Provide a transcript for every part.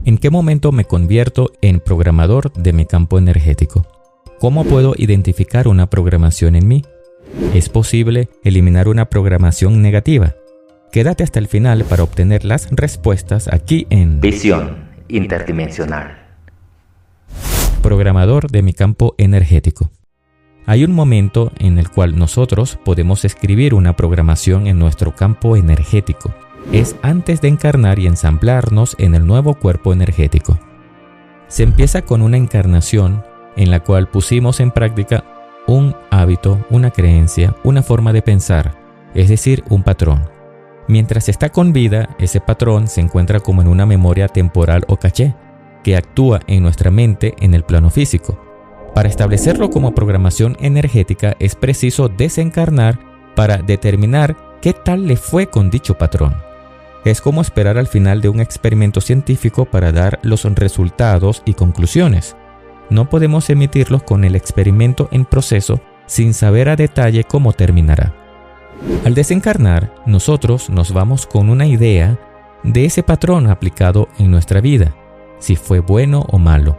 ¿En qué momento me convierto en programador de mi campo energético? ¿Cómo puedo identificar una programación en mí? ¿Es posible eliminar una programación negativa? Quédate hasta el final para obtener las respuestas aquí en Visión Interdimensional. Programador de mi campo energético. Hay un momento en el cual nosotros podemos escribir una programación en nuestro campo energético. Es antes de encarnar y ensamblarnos en el nuevo cuerpo energético. Se empieza con una encarnación en la cual pusimos en práctica un hábito, una creencia, una forma de pensar, es decir, un patrón. Mientras está con vida, ese patrón se encuentra como en una memoria temporal o caché, que actúa en nuestra mente en el plano físico. Para establecerlo como programación energética es preciso desencarnar para determinar qué tal le fue con dicho patrón. Es como esperar al final de un experimento científico para dar los resultados y conclusiones. No podemos emitirlos con el experimento en proceso sin saber a detalle cómo terminará. Al desencarnar, nosotros nos vamos con una idea de ese patrón aplicado en nuestra vida, si fue bueno o malo.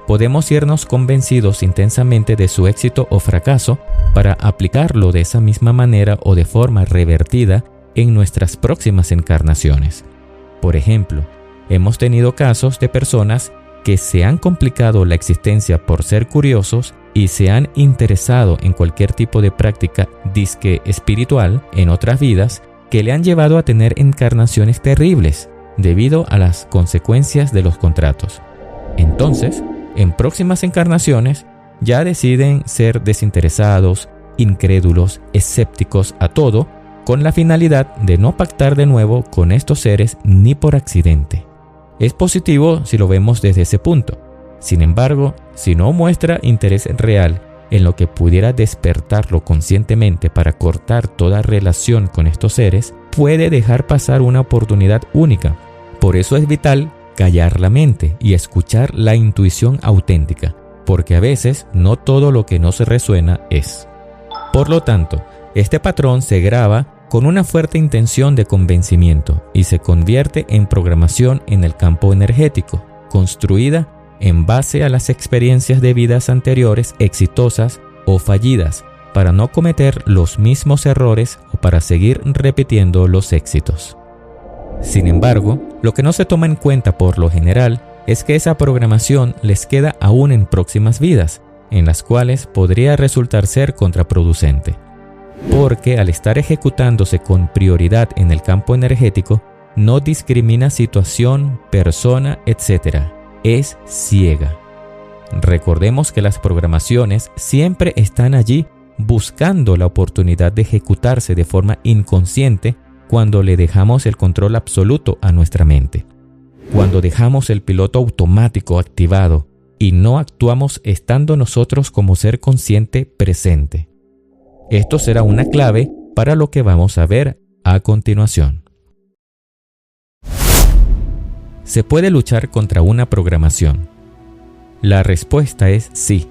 Podemos irnos convencidos intensamente de su éxito o fracaso para aplicarlo de esa misma manera o de forma revertida en nuestras próximas encarnaciones. Por ejemplo, hemos tenido casos de personas que se han complicado la existencia por ser curiosos y se han interesado en cualquier tipo de práctica disque espiritual en otras vidas que le han llevado a tener encarnaciones terribles debido a las consecuencias de los contratos. Entonces, en próximas encarnaciones ya deciden ser desinteresados, incrédulos, escépticos a todo, con la finalidad de no pactar de nuevo con estos seres ni por accidente. Es positivo si lo vemos desde ese punto. Sin embargo, si no muestra interés real en lo que pudiera despertarlo conscientemente para cortar toda relación con estos seres, puede dejar pasar una oportunidad única. Por eso es vital callar la mente y escuchar la intuición auténtica, porque a veces no todo lo que nos resuena es. Por lo tanto, este patrón se graba con una fuerte intención de convencimiento y se convierte en programación en el campo energético, construida en base a las experiencias de vidas anteriores exitosas o fallidas, para no cometer los mismos errores o para seguir repitiendo los éxitos. Sin embargo, lo que no se toma en cuenta por lo general es que esa programación les queda aún en próximas vidas, en las cuales podría resultar ser contraproducente. Porque al estar ejecutándose con prioridad en el campo energético, no discrimina situación, persona, etc. Es ciega. Recordemos que las programaciones siempre están allí buscando la oportunidad de ejecutarse de forma inconsciente cuando le dejamos el control absoluto a nuestra mente. Cuando dejamos el piloto automático activado y no actuamos estando nosotros como ser consciente presente. Esto será una clave para lo que vamos a ver a continuación. ¿Se puede luchar contra una programación? La respuesta es sí.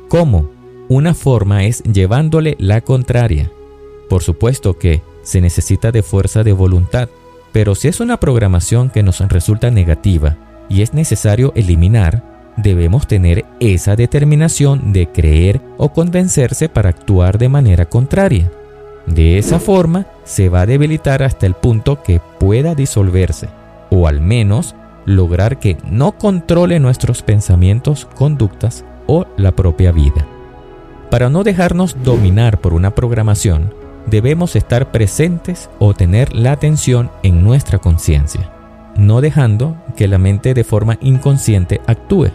¿Cómo? Una forma es llevándole la contraria. Por supuesto que se necesita de fuerza de voluntad, pero si es una programación que nos resulta negativa y es necesario eliminar, debemos tener esa determinación de creer o convencerse para actuar de manera contraria. De esa forma, se va a debilitar hasta el punto que pueda disolverse, o al menos lograr que no controle nuestros pensamientos, conductas o la propia vida. Para no dejarnos dominar por una programación, debemos estar presentes o tener la atención en nuestra conciencia, no dejando que la mente de forma inconsciente actúe.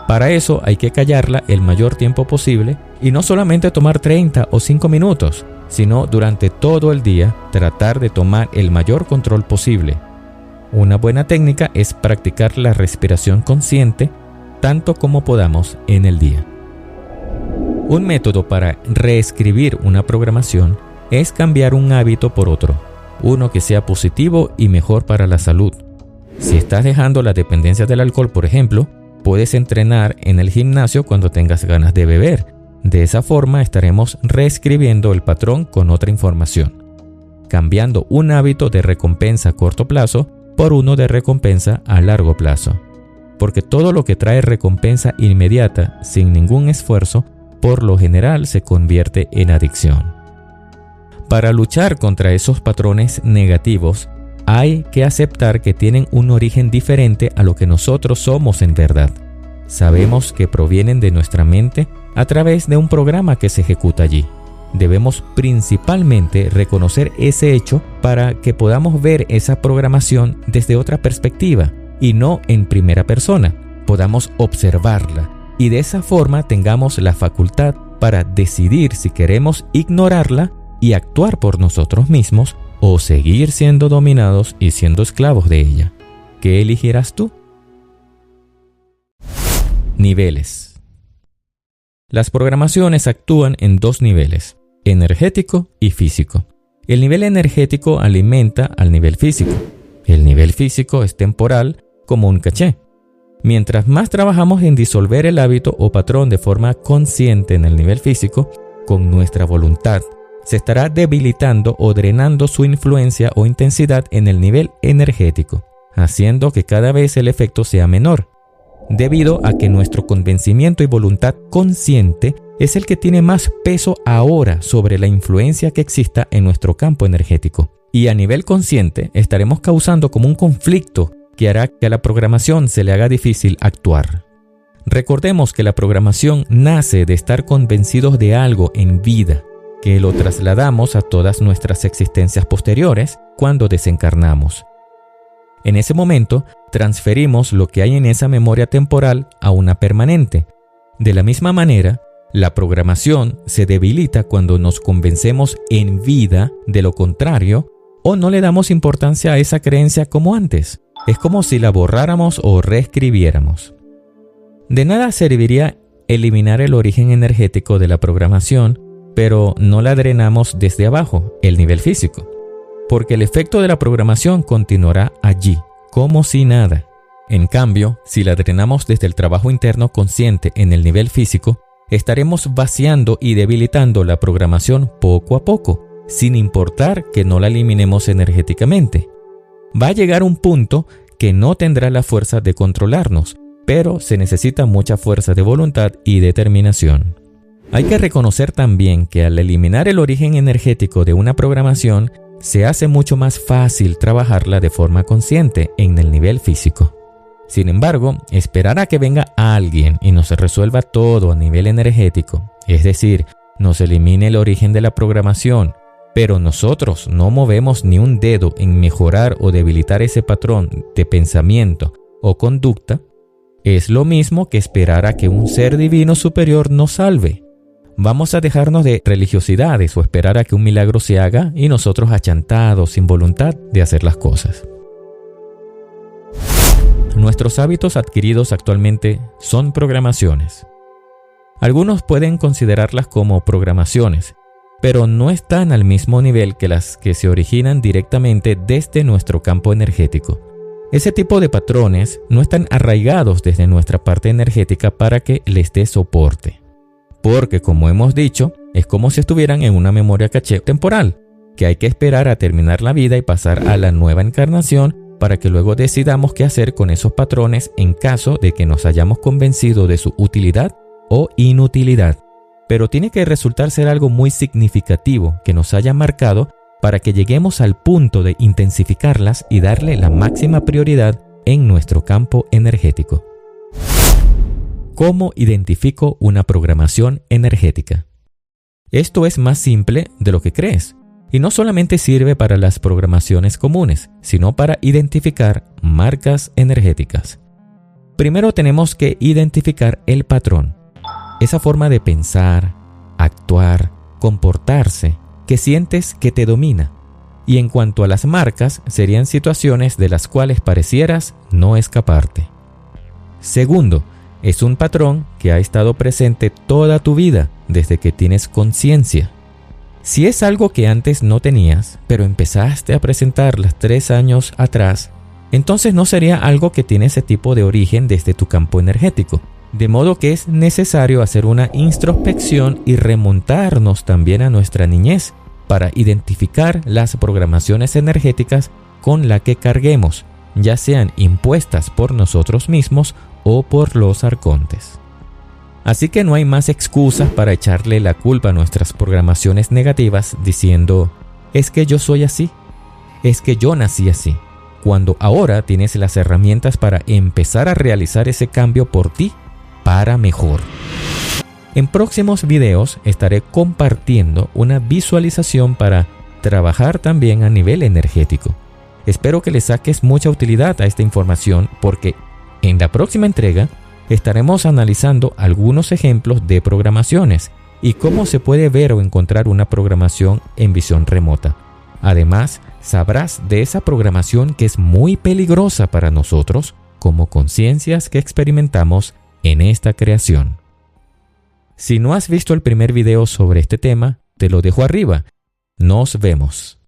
Para eso hay que callarla el mayor tiempo posible y no solamente tomar 30 o 5 minutos, sino durante todo el día tratar de tomar el mayor control posible. Una buena técnica es practicar la respiración consciente tanto como podamos en el día. Un método para reescribir una programación es cambiar un hábito por otro, uno que sea positivo y mejor para la salud. Si estás dejando la dependencia del alcohol, por ejemplo, puedes entrenar en el gimnasio cuando tengas ganas de beber. De esa forma estaremos reescribiendo el patrón con otra información, cambiando un hábito de recompensa a corto plazo por uno de recompensa a largo plazo. porque todo lo que trae recompensa inmediata sin ningún esfuerzo, por lo general se convierte en adicción. Para luchar contra esos patrones negativos, hay que aceptar que tienen un origen diferente a lo que nosotros somos en verdad. Sabemos que provienen de nuestra mente a través de un programa que se ejecuta allí. Debemos principalmente reconocer ese hecho para que podamos ver esa programación desde otra perspectiva y no en primera persona. Podamos observarla y de esa forma tengamos la facultad para decidir si queremos ignorarla y actuar por nosotros mismos o seguir siendo dominados y siendo esclavos de ella. ¿Qué elegirás tú? Niveles. Las programaciones actúan en dos niveles, energético y físico. El nivel energético alimenta al nivel físico. El nivel físico es temporal, como un caché. Mientras más trabajamos en disolver el hábito o patrón de forma consciente en el nivel físico, con nuestra voluntad, se estará debilitando o drenando su influencia o intensidad en el nivel energético, haciendo que cada vez el efecto sea menor, debido a que nuestro convencimiento y voluntad consciente es el que tiene más peso ahora sobre la influencia que exista en nuestro campo energético. Y a nivel consciente estaremos causando como un conflicto que hará que a la programación se le haga difícil actuar. Recordemos que la programación nace de estar convencidos de algo en vida, que lo trasladamos a todas nuestras existencias posteriores cuando desencarnamos. En ese momento, transferimos lo que hay en esa memoria temporal a una permanente. De la misma manera, la programación se debilita cuando nos convencemos en vida de lo contrario o no le damos importancia a esa creencia como antes. Es como si la borráramos o reescribiéramos. De nada serviría eliminar el origen energético de la programación, pero no la drenamos desde abajo, el nivel físico, porque el efecto de la programación continuará allí, como si nada. En cambio, si la drenamos desde el trabajo interno consciente en el nivel físico, estaremos vaciando y debilitando la programación poco a poco, sin importar que no la eliminemos energéticamente. Va a llegar un punto que no tendrá la fuerza de controlarnos, pero se necesita mucha fuerza de voluntad y determinación. Hay que reconocer también que al eliminar el origen energético de una programación, se hace mucho más fácil trabajarla de forma consciente en el nivel físico. Sin embargo, esperar a que venga alguien y nos resuelva todo a nivel energético, es decir, nos elimine el origen de la programación, pero nosotros no movemos ni un dedo en mejorar o debilitar ese patrón de pensamiento o conducta, es lo mismo que esperar a que un ser divino superior nos salve. Vamos a dejarnos de religiosidades o esperar a que un milagro se haga y nosotros achantados, sin voluntad de hacer las cosas. Nuestros hábitos adquiridos actualmente son programaciones. Algunos pueden considerarlas como programaciones, pero no están al mismo nivel que las que se originan directamente desde nuestro campo energético. Ese tipo de patrones no están arraigados desde nuestra parte energética para que les dé soporte. Porque, como hemos dicho, es como si estuvieran en una memoria caché temporal, que hay que esperar a terminar la vida y pasar a la nueva encarnación para que luego decidamos qué hacer con esos patrones en caso de que nos hayamos convencido de su utilidad o inutilidad. Pero tiene que resultar ser algo muy significativo que nos haya marcado para que lleguemos al punto de intensificarlas y darle la máxima prioridad en nuestro campo energético. ¿Cómo identifico una programación energética? Esto es más simple de lo que crees, y no solamente sirve para las programaciones comunes, sino para identificar marcas energéticas. Primero tenemos que identificar el patrón, esa forma de pensar, actuar, comportarse, que sientes que te domina. Y en cuanto a las marcas, serían situaciones de las cuales parecieras no escaparte. Segundo, es un patrón que ha estado presente toda tu vida, desde que tienes conciencia. Si es algo que antes no tenías, pero empezaste a presentarlas 3 años atrás, entonces no sería algo que tiene ese tipo de origen desde tu campo energético. De modo que es necesario hacer una introspección y remontarnos también a nuestra niñez para identificar las programaciones energéticas con las que carguemos, ya sean impuestas por nosotros mismos o por los arcontes. Así que no hay más excusas para echarle la culpa a nuestras programaciones negativas diciendo, es que yo soy así, es que yo nací así, cuando ahora tienes las herramientas para empezar a realizar ese cambio por ti para mejor. En próximos videos estaré compartiendo una visualización para trabajar también a nivel energético. Espero que le saques mucha utilidad a esta información porque en la próxima entrega estaremos analizando algunos ejemplos de programaciones y cómo se puede ver o encontrar una programación en visión remota. Además, sabrás de esa programación que es muy peligrosa para nosotros como conciencias que experimentamos en esta creación. Si no has visto el primer video sobre este tema, te lo dejo arriba. Nos vemos.